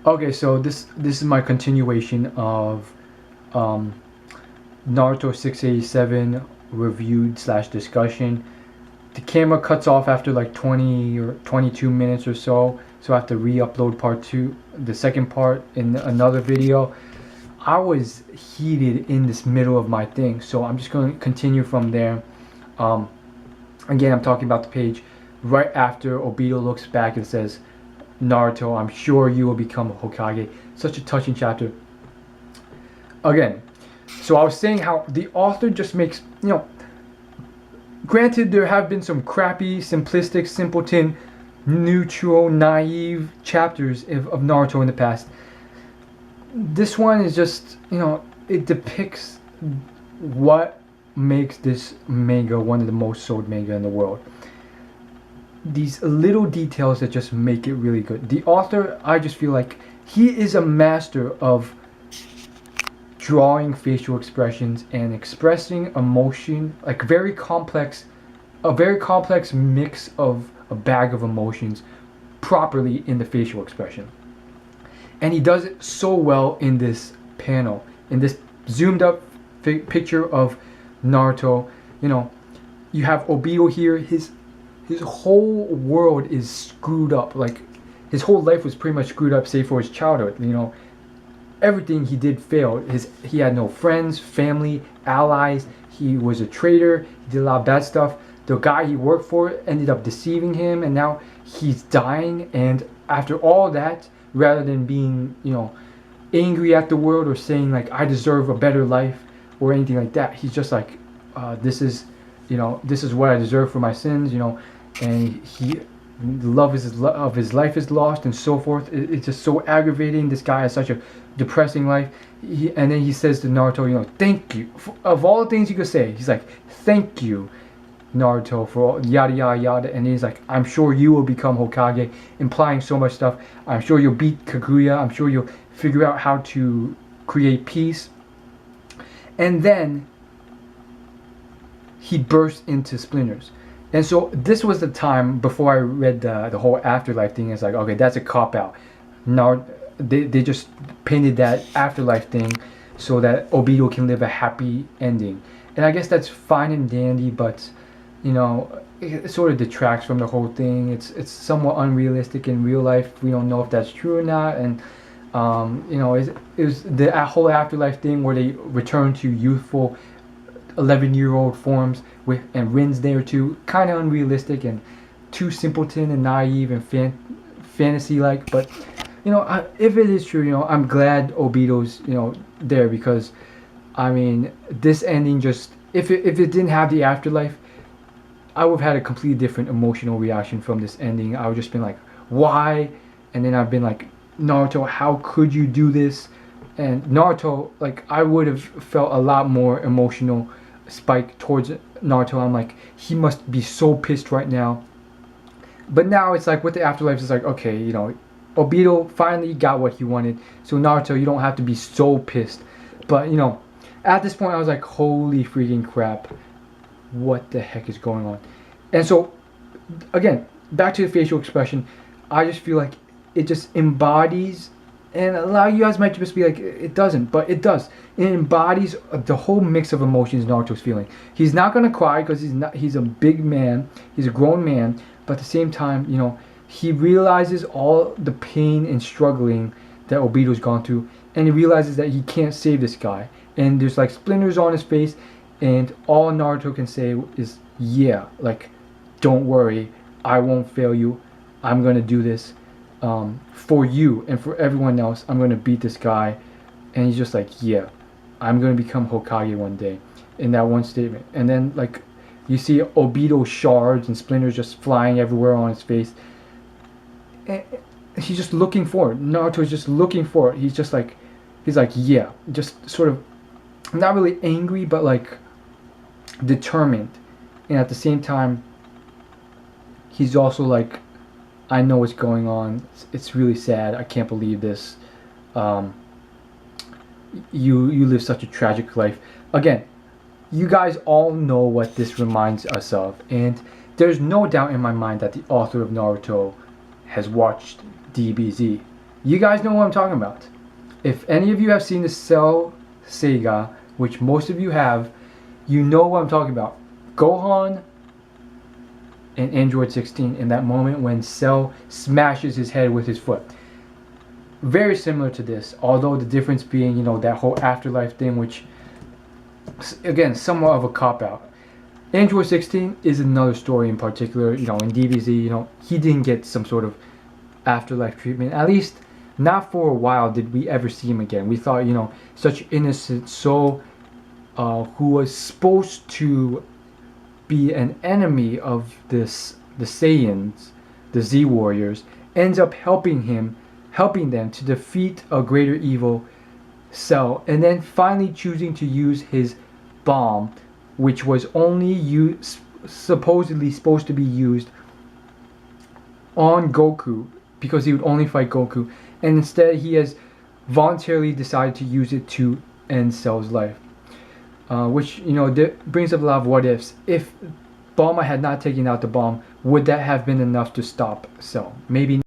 Okay, so this is my continuation of um, Naruto 687 reviewed slash discussion. The camera cuts off after like 20 or 22 minutes or so, so I have to re-upload part two, the second part in another video. I was heated in this middle of my thing, so I'm just going to continue from there. Um, Again, I'm talking about the page right after Obito looks back and says, Naruto, I'm sure you will become a Hokage. Such a touching chapter. Again, so I was saying how the author just makes, granted there have been some crappy, simplistic, simpleton, neutral, naive chapters of Naruto in the past. This one is just, it depicts what makes this manga one of the most sold manga in the world. These little details that just make it really good. The author, I just feel like he is a master of drawing facial expressions and expressing emotion, like a very complex mix of a bag of emotions properly in the facial expression. And he does it so well in this panel, in this zoomed up picture of Naruto. You have Obito here. His whole world is screwed up. Like, his whole life was pretty much screwed up, save for his childhood. Everything he did failed. He had no friends, family, allies. He was a traitor. He did a lot of bad stuff. The guy he worked for ended up deceiving him, and now he's dying. And after all that, rather than being, angry at the world or saying like I deserve a better life or anything like that, he's just like, this is what I deserve for my sins, and the love of his life is lost and so forth. It's just so aggravating. This guy has such a depressing life. And then he says to Naruto, thank you. Of all the things you could say, he's like, thank you, Naruto, for all, yada yada yada. And he's like, I'm sure you will become Hokage, implying so much stuff. I'm sure you'll beat Kaguya. I'm sure you'll figure out how to create peace. And then he bursts into splinters. And so this was the time before I read the whole afterlife thing. It's like, okay, that's a cop-out. Now they just painted that afterlife thing so that Obito can live a happy ending. And I guess that's fine and dandy, but it sort of detracts from the whole thing. It's somewhat unrealistic in real life. We don't know if that's true or not. And it was the whole afterlife thing where they return to youthful 11-year-old forms and Rin's there too. Kind of unrealistic and too simpleton and naive and fantasy-like. But if it is true, I'm glad Obito's there, because I mean, this ending just, if it didn't have the afterlife, I would have had a completely different emotional reaction from this ending. I would just been like, why? And then I've been like, Naruto, how could you do this? And Naruto, like, I would have felt a lot more emotional spike towards Naruto. I'm like, he must be so pissed right now. But now it's like, with the afterlife, it's like, okay, Obito finally got what he wanted. So Naruto, you don't have to be so pissed. But, at this point, I was like, holy freaking crap. What the heck is going on? And so, again, back to the facial expression, I just feel like it just embodies, and a lot of you guys might just be like, it doesn't, but it does. It embodies the whole mix of emotions Naruto's feeling. He's not gonna cry because he's a big man, he's a grown man, but at the same time, he realizes all the pain and struggling that Obito's gone through, and he realizes that he can't save this guy. And there's like splinters on his face, and all Naruto can say is, yeah, like, don't worry, I won't fail you. I'm gonna do this for you and for everyone else. I'm gonna beat this guy. And he's just like, yeah, I'm gonna become Hokage one day, in that one statement. And then, like, you see Obito shards and splinters just flying everywhere on his face. And he's just looking for it. Naruto's just looking for it. He's like, yeah, just sort of not really angry, but like determined. And at the same time, he's also like, I know what's going on. It's really sad. I can't believe this. You live such a tragic life. Again, you guys all know what this reminds us of, and there's no doubt in my mind that the author of Naruto has watched DBZ. You guys know what I'm talking about. If any of you have seen the Cell Sega, which most of you have, you know what I'm talking about. Gohan and Android 16 in that moment when Cell smashes his head with his foot. Very similar to this, although the difference being, that whole afterlife thing, which, again, somewhat of a cop-out. Android 16 is another story in particular, in DBZ, he didn't get some sort of afterlife treatment. At least, not for a while did we ever see him again. We thought, such innocent soul who was supposed to be an enemy of the Saiyans, the Z Warriors, ends up helping them to defeat a greater evil, Cell, and then finally choosing to use his bomb, which was only supposedly supposed to be used on Goku, because he would only fight Goku, and instead he has voluntarily decided to use it to end Cell's life. Which, brings up a lot of what ifs. If Bulma had not taken out the bomb, would that have been enough to stop Cell? Maybe